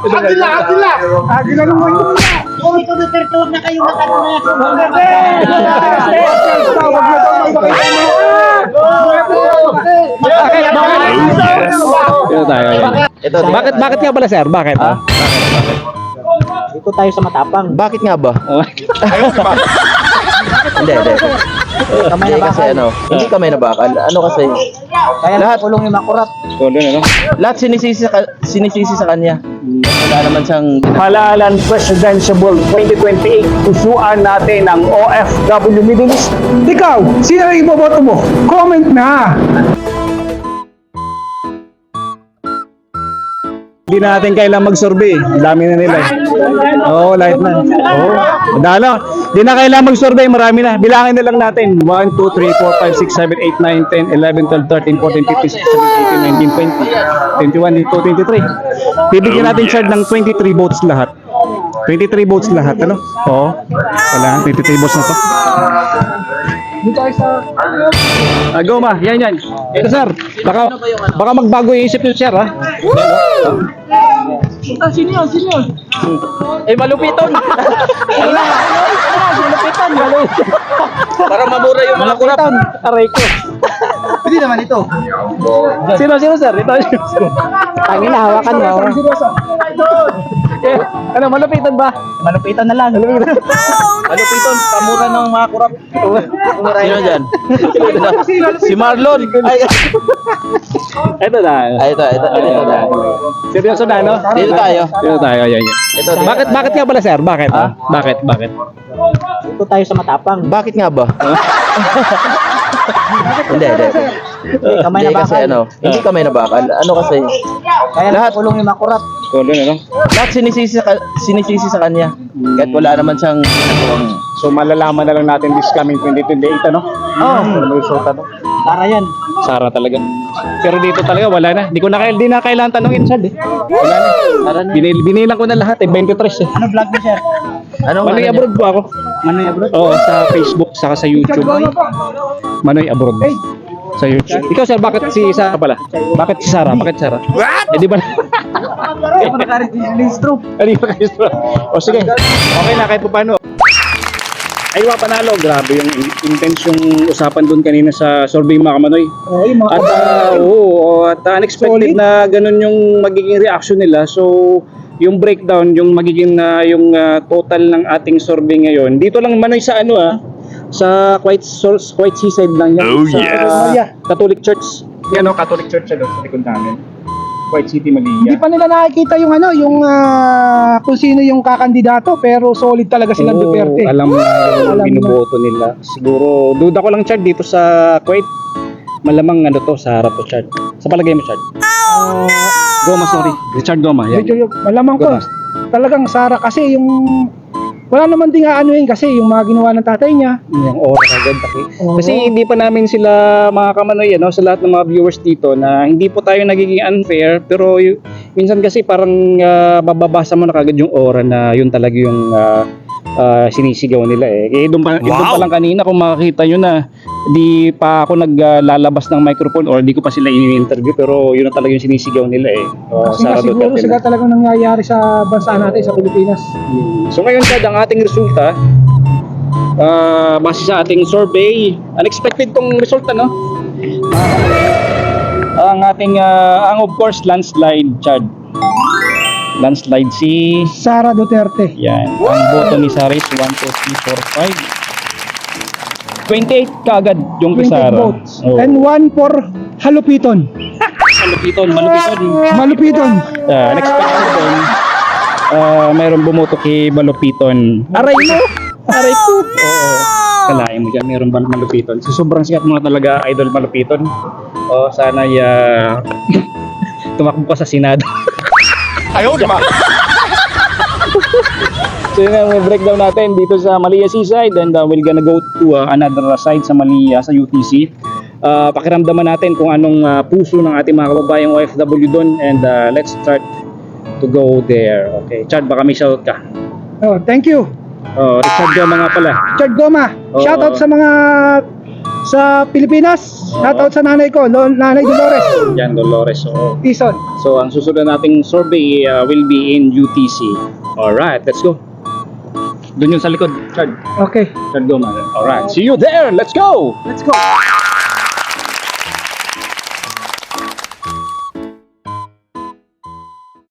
Agila naman yun. Kung ito Duterte, huwag na kayo matanong na. Bakit nga pala sir? Bakit? Dito tayo sa matapang. Bakit nga ba? Hindi. Kamay Hindi na kasi bakal. ano, hindi kamay na bakal. Ano kasi, Kaya lahat- kulong yung makurat. lahat sinisisi sa kanya. Wala naman siyang Halalan Presidential 2028, usuan natin ang OFW Middle East. Ikaw, sino ang iboboto mo? Comment na! Hindi na natin kailangan mag-survey. Ang dami na nila. Oo, light na. Oo. Dalo. Hindi na kailangan mag-survey. Marami na. Bilangin na lang natin. 1, 2, 3, 4, 5, 6, 7, 8, 9, 10, 11, 12, 13, 14, 15, 16, 17, 18, 19, 20, 21, 22, 23. Bibigyan natin siya ng 23 votes lahat. 23 votes lahat. Ano? Oo. Wala. 23 votes na to. Go ma. Yan. Ito sir, baka magbago yung isip niyo sir ha? malupiton. Para mabura yung mga kurap. Aray ko. Hindi naman ito. Sino sir? Ito. Tangin na, hawakan mo. Ano, malupitan ba? Malupitan na lang. Malupiton, pamura ng mga kurap. Sino dyan? Si Marlon. Ito na. Ito na. Seryoso na, no? Dito tayo. Dito tayo, yan. Ito. Bakit nga pala sir? Bakit? Ha? Bakit? Dito tayo sa matapang. Bakit nga ba? Hindi. Kamay Hindi na kasi bakal. ano, hindi kamay na bakal. Ano kasi, Kaya lahat- kulong yung makurat. lahat sinisisi sa kanya. Kahit wala naman siyang ginagawang. So malalaman na lang natin this coming 2028, ano? Oo. Ano result, ano? Para yan. Sara talaga. Pero dito talaga wala na. Di na kailangan tanongin sir eh. Wala na. Para na. Binilang ko na lahat eh, 23 eh. Ano vlog mo, sir? Manoy abroad po ako. Manoy abroad? Oo, sa Facebook, saka sa YouTube. Manoy abroad. Sa YouTube. Ikaw sir, bakit si Sara pala? Bakit si Sara? What? Eh di ba? Ako naka-registro. Ano yung registro? O sige, okay na kahit pa paano. Aywa panalo, grabe yung intense yung usapan doon kanina sa survey mga kamanoy. Oo, yung mga At unexpected na ganun yung magiging reaction nila. So yung breakdown, yung magiging total ng ating survey ngayon. Dito lang manoy sa sa White Seaside lang yan. Sa Catholic Church. Yan o, Catholic Church sa likod namin. White City, Manila. Hindi pa nila nakikita yung kung sino yung kakandidato, pero solid talaga silang Duterte. Alam mo yung Alam na. binuboto nila. Siguro, duda ko lang Chad dito sa Kuwait. Malamang sa harap to Chad. Sa palagay mo Chad? Goma, sorry. Richard Goma. Yan. Medyo malamang ko. Talagang Sara kasi yung wala naman din kasi yung mga ginawa ng tatay niya. Yung oras agad. Oo. Kasi hindi pa namin sila mga kamanoy, sa lahat ng mga viewers dito na hindi po tayo nagiging unfair, pero minsan kasi parang bababasa mo na kagad yung aura na yun talaga yung sinisigaw nila eh. Doon pa lang kanina kung makakita nyo na di pa ako naglalabas ng microphone or di ko pa sila ini-interview, pero yun na talaga yung sinisigaw nila eh. Kasi nga siguro sila talagang nangyayari sa bansa natin, sa Pilipinas. So ngayon Chad, ang ating resulta base sa ating survey, unexpected tong resulta no? Ang ating ang of course landslide Chad. Landslide si Sara Duterte. yan. Ang boto ni Sara is 1, 2, 3, 4, 5 28 kaagad yung kay 28 Sara. votes. Oh. And 1 for Halupiton. Malupiton. Unexpected din. Mayroong bumoto kay Malupiton. Aray mo! Aray ko! Oo. Kalahin mo dyan, mayroong Malupiton. So, sobrang sikat mga talaga idol Malupiton. Sana tumakbo ka sa Senado. Ayaw, di ba? So yun ang breakdown natin dito sa Malia Seaside, and we're gonna go to another side sa Malia, sa UTC. Pakiramdaman natin kung anong puso ng ating mga kababayang OFW doon, and let's start to go there. Okay, Chad, baka may shout ka. Oh, thank you. Richard Goma nga pala. Richard Goma. Oo. Shoutout sa mga sa Pilipinas. Shoutout sa nanay ko, Nanay Dolores. Yan, Dolores. Oo. Quezon. So, ang susunod nating survey will be in UTC. Alright, let's go. Doon yung sa likod. Chard. Okay. Chard, go, man. Alright, see you there. Let's go! Let's go.